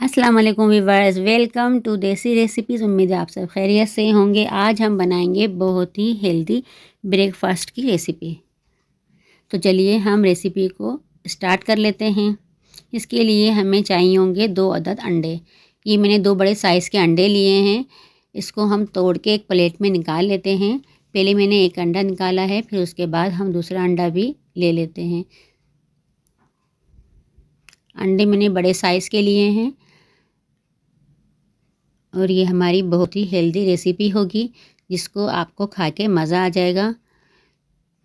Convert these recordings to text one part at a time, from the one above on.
अस्सलाम वालेकुम viewers, welcome to देसी रेसिपीज़। उम्मीद है आप सब खैरियत से होंगे। आज हम बनाएंगे बहुत ही हेल्दी ब्रेकफास्ट की रेसिपी। तो चलिए हम रेसिपी को स्टार्ट कर लेते हैं। इसके लिए हमें चाहिए होंगे 2 अदद अंडे। ये मैंने 2 बड़े साइज़ के अंडे लिए हैं। इसको हम तोड़ के एक प्लेट में निकाल लेते हैं। पहले मैंने एक अंडा निकाला है, फिर उसके बाद हम दूसरा अंडा भी ले लेते हैं। अंडे मैंने बड़े साइज़ के लिए हैं और ये हमारी बहुत ही हेल्दी रेसिपी होगी जिसको आपको खा के मज़ा आ जाएगा।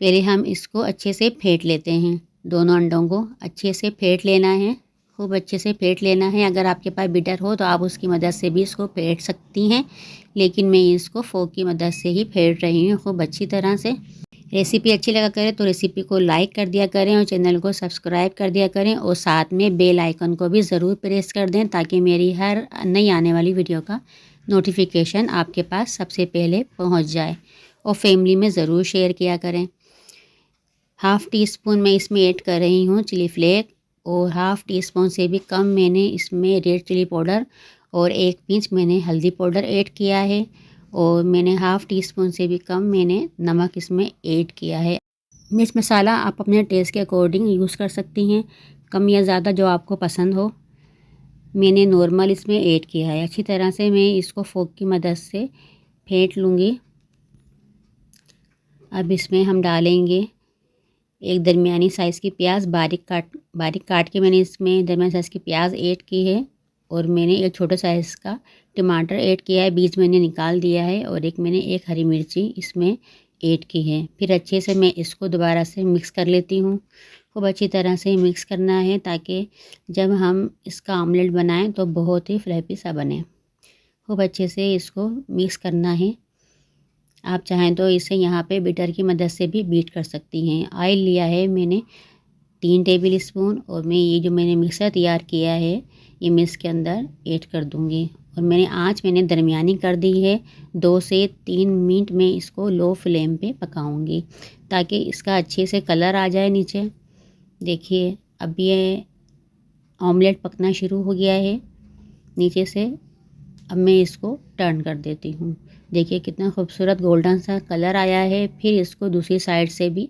पहले हम इसको अच्छे से फेंट लेते हैं। दोनों अंडों को अच्छे से फेंट लेना है, खूब अच्छे से फेंट लेना है। अगर आपके पास बीटर हो तो आप उसकी मदद से भी इसको फेंट सकती हैं, लेकिन मैं इसको फोक की मदद से ही फेंट रही हूँ खूब अच्छी तरह से। रेसिपी अच्छी लगा करें तो रेसिपी को लाइक कर दिया करें और चैनल को सब्सक्राइब कर दिया करें और साथ में बेल आइकन को भी ज़रूर प्रेस कर दें ताकि मेरी हर नई आने वाली वीडियो का नोटिफिकेशन आपके पास सबसे पहले पहुंच जाए। और फैमिली में ज़रूर शेयर किया करें। हाफ़ टी स्पून मैं इसमें ऐड कर रही हूँ चिली फ्लेक और हाफ़ टी स्पून से भी कम मैंने इसमें रेड चिली पाउडर और 1 पिंच मैंने हल्दी पाउडर ऐड किया है और मैंने हाफ़ टी स्पून से भी कम मैंने नमक इसमें ऐड किया है। मिर्च मसाला आप अपने टेस्ट के अकॉर्डिंग यूज़ कर सकती हैं, कम या ज़्यादा जो आपको पसंद हो। मैंने नॉर्मल इसमें ऐड किया है। अच्छी तरह से मैं इसको फोक की मदद से फेंट लूँगी। अब इसमें हम डालेंगे एक दरमियानी साइज़ की प्याज बारीक काट के मैंने इसमें दरमियानी साइज़ की प्याज ऐड की है और मैंने एक छोटे साइज़ का टमाटर ऐड किया है, बीज मैंने निकाल दिया है और मैंने एक हरी मिर्ची इसमें ऐड की है। फिर अच्छे से मैं इसको दोबारा से मिक्स कर लेती हूँ। खूब अच्छी तरह से मिक्स करना है ताकि जब हम इसका ऑमलेट बनाएं तो बहुत ही फ्लैपी सा बने। खूब अच्छे से इसको मिक्स करना है। आप चाहें तो इसे यहाँ पे बीटर की मदद से भी बीट कर सकती हैं। ऑयल लिया है मैंने 3 टेबल स्पून और मैं ये जो मैंने मिक्सर तैयार किया है ये मैं इसके अंदर ऐड कर दूँगी और मैंने दरमियानी कर दी है। 2 से 3 मिनट में इसको लो फ्लेम पे पकाऊंगी ताकि इसका अच्छे से कलर आ जाए नीचे। देखिए अब ये ऑमलेट पकना शुरू हो गया है नीचे से। अब मैं इसको टर्न कर देती हूँ। देखिए कितना खूबसूरत गोल्डन सा कलर आया है। फिर इसको दूसरी साइड से भी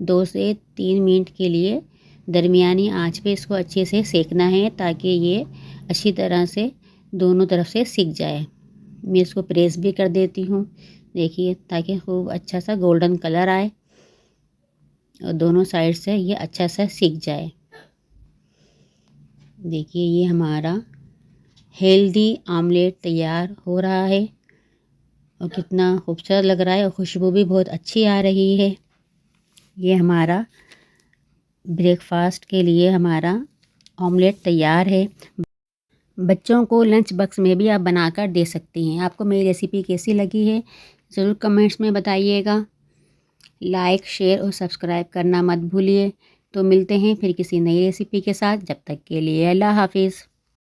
2 से 3 मिनट के लिए दरमियानी आंच पे इसको अच्छे से सेकना है ताकि ये अच्छी तरह से दोनों तरफ से सिक जाए। मैं इसको प्रेस भी कर देती हूँ, देखिए, ताकि खूब अच्छा सा गोल्डन कलर आए और दोनों साइड से ये अच्छा सा सिक जाए। देखिए ये हमारा हेल्दी आमलेट तैयार हो रहा है और कितना खूबसूरत लग रहा है और खुशबू भी बहुत अच्छी आ रही है। ये हमारा ब्रेकफास्ट के लिए हमारा ऑमलेट तैयार है। बच्चों को लंच बॉक्स में भी आप बनाकर दे सकती हैं। आपको मेरी रेसिपी कैसी लगी है ज़रूर कमेंट्स में बताइएगा। लाइक, शेयर और सब्सक्राइब करना मत भूलिए। तो मिलते हैं फिर किसी नई रेसिपी के साथ। जब तक के लिए अल्लाह हाफिज़।